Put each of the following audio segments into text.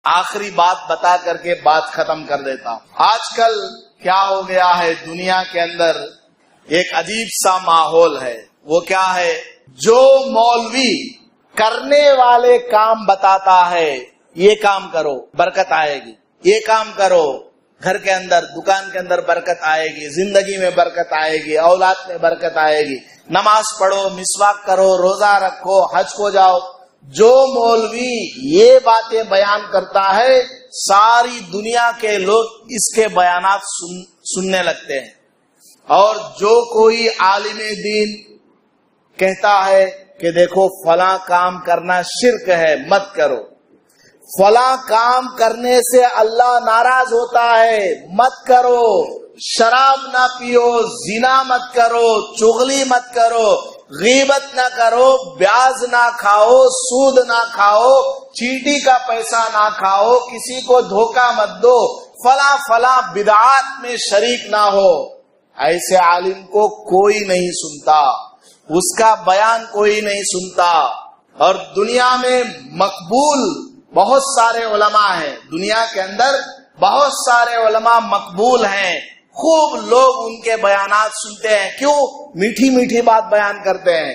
آخری بات بتا کر کے بات ختم کر دیتا ہوں۔ آج کل کیا ہو گیا ہے، دنیا کے اندر ایک عجیب سا ماحول ہے۔ وہ کیا ہے؟ جو مولوی کرنے والے کام بتاتا ہے، یہ کام کرو برکت آئے گی، یہ کام کرو گھر کے اندر، دکان کے اندر برکت آئے گی، زندگی میں برکت آئے گی، اولاد میں برکت آئے گی، نماز پڑھو، مسواک کرو، روزہ رکھو، حج کو جاؤ۔ جو مولوی یہ باتیں بیان کرتا ہے، ساری دنیا کے لوگ اس کے بیانات سننے لگتے ہیں۔ اور جو کوئی عالم دین کہتا ہے کہ دیکھو فلاں کام کرنا شرک ہے، مت کرو، فلاں کام کرنے سے اللہ ناراض ہوتا ہے، مت کرو، شراب نہ پیو، زنا مت کرو، چغلی مت کرو، غیبت نہ کرو، بیاج نہ کھاؤ، سود نہ کھاؤ، چیٹی کا پیسہ نہ کھاؤ، کسی کو دھوکہ مت دو، فلاں فلاں بدعات میں شریک نہ ہو۔ ایسے عالم کو کوئی نہیں سنتا، اس کا بیان کوئی نہیں سنتا۔ اور دنیا میں مقبول بہت سارے علماء ہیں، دنیا کے اندر بہت سارے علماء مقبول ہیں، خوب لوگ ان کے بیانات سنتے ہیں۔ کیوں؟ میٹھی میٹھی بات بیان کرتے ہیں،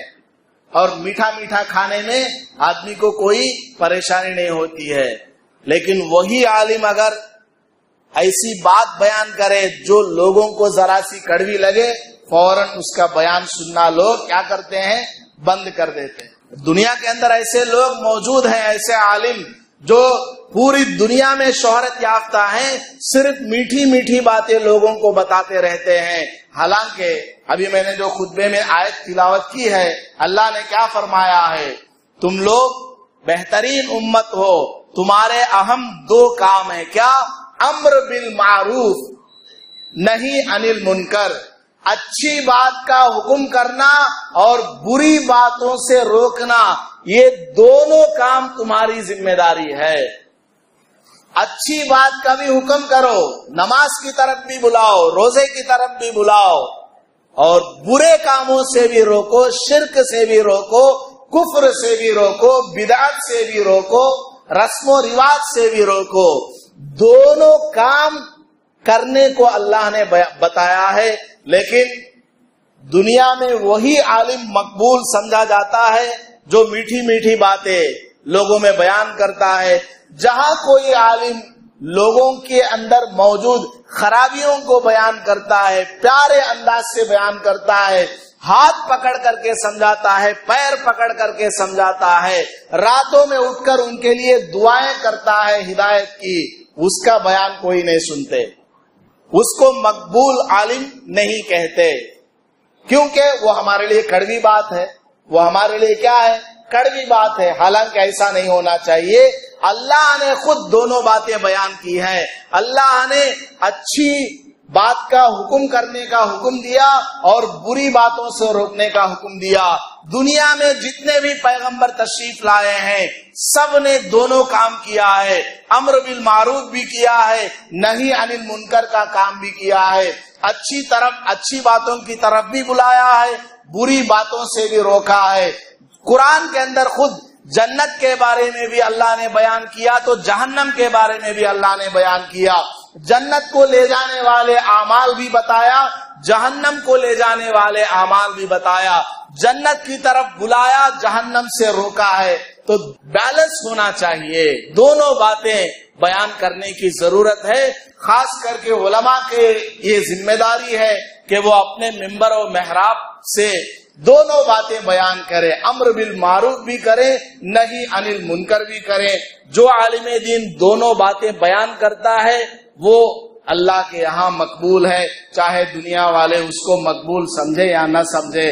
اور میٹھا میٹھا کھانے میں آدمی کو کوئی پریشانی نہیں ہوتی ہے۔ لیکن وہی عالم اگر ایسی بات بیان کرے جو لوگوں کو ذرا سی کڑوی لگے، فوراً اس کا بیان سننا لوگ کیا کرتے ہیں؟ بند کر دیتے ہیں۔ دنیا کے اندر ایسے لوگ موجود ہیں، ایسے عالم جو پوری دنیا میں شہرت یافتہ ہیں، صرف میٹھی میٹھی باتیں لوگوں کو بتاتے رہتے ہیں۔ حالانکہ ابھی میں نے جو خطبے میں آیت تلاوت کی ہے، اللہ نے کیا فرمایا ہے؟ تم لوگ بہترین امت ہو، تمہارے اہم دو کام ہیں۔ کیا؟ امر بالمعروف، نہی عن المنکر، اچھی بات کا حکم کرنا اور بری باتوں سے روکنا، یہ دونوں کام تمہاری ذمہ داری ہے۔ اچھی بات کا بھی حکم کرو، نماز کی طرف بھی بلاؤ، روزے کی طرف بھی بلاؤ، اور برے کاموں سے بھی روکو، شرک سے بھی روکو، کفر سے بھی روکو، بدعت سے بھی روکو، رسم و رواج سے بھی روکو۔ دونوں کام کرنے کو اللہ نے بتایا ہے، لیکن دنیا میں وہی عالم مقبول سمجھا جاتا ہے جو میٹھی میٹھی باتیں لوگوں میں بیان کرتا ہے۔ جہاں کوئی عالم لوگوں کے اندر موجود خرابیوں کو بیان کرتا ہے، پیارے انداز سے بیان کرتا ہے، ہاتھ پکڑ کر کے سمجھاتا ہے، پیر پکڑ کر کے سمجھاتا ہے، راتوں میں اٹھ کر ان کے لیے دعائیں کرتا ہے ہدایت کی، اس کا بیان کوئی نہیں سنتے، اس کو مقبول عالم نہیں کہتے، کیونکہ وہ ہمارے لیے کڑوی بات ہے، وہ ہمارے لیے کیا ہے؟ کڑوی بات ہے۔ حالانکہ ایسا نہیں ہونا چاہیے۔ اللہ نے خود دونوں باتیں بیان کی ہیں۔ اللہ نے اچھی بات کا حکم کرنے کا حکم دیا اور بری باتوں سے روکنے کا حکم دیا۔ دنیا میں جتنے بھی پیغمبر تشریف لائے ہیں، سب نے دونوں کام کیا ہے، امر بالمعروف بھی کیا ہے، نہی عن المنکر کا کام بھی کیا ہے، اچھی باتوں کی طرف بھی بلایا ہے، بری باتوں سے بھی روکا ہے۔ قرآن کے اندر خود جنت کے بارے میں بھی اللہ نے بیان کیا تو جہنم کے بارے میں بھی اللہ نے بیان کیا۔ جنت کو لے جانے والے اعمال بھی بتایا، جہنم کو لے جانے والے اعمال بھی بتایا، جنت کی طرف بلایا، جہنم سے روکا ہے۔ تو بیلنس ہونا چاہیے، دونوں باتیں بیان کرنے کی ضرورت ہے۔ خاص کر کے علماء کے یہ ذمہ داری ہے کہ وہ اپنے ممبر و محراب سے دونوں باتیں بیان کرے، امر بالمعروف بھی کرے، نہی عن المنکر بھی کرے۔ جو عالم دین دونوں باتیں بیان کرتا ہے وہ اللہ کے یہاں مقبول ہے، چاہے دنیا والے اس کو مقبول سمجھے یا نہ سمجھے۔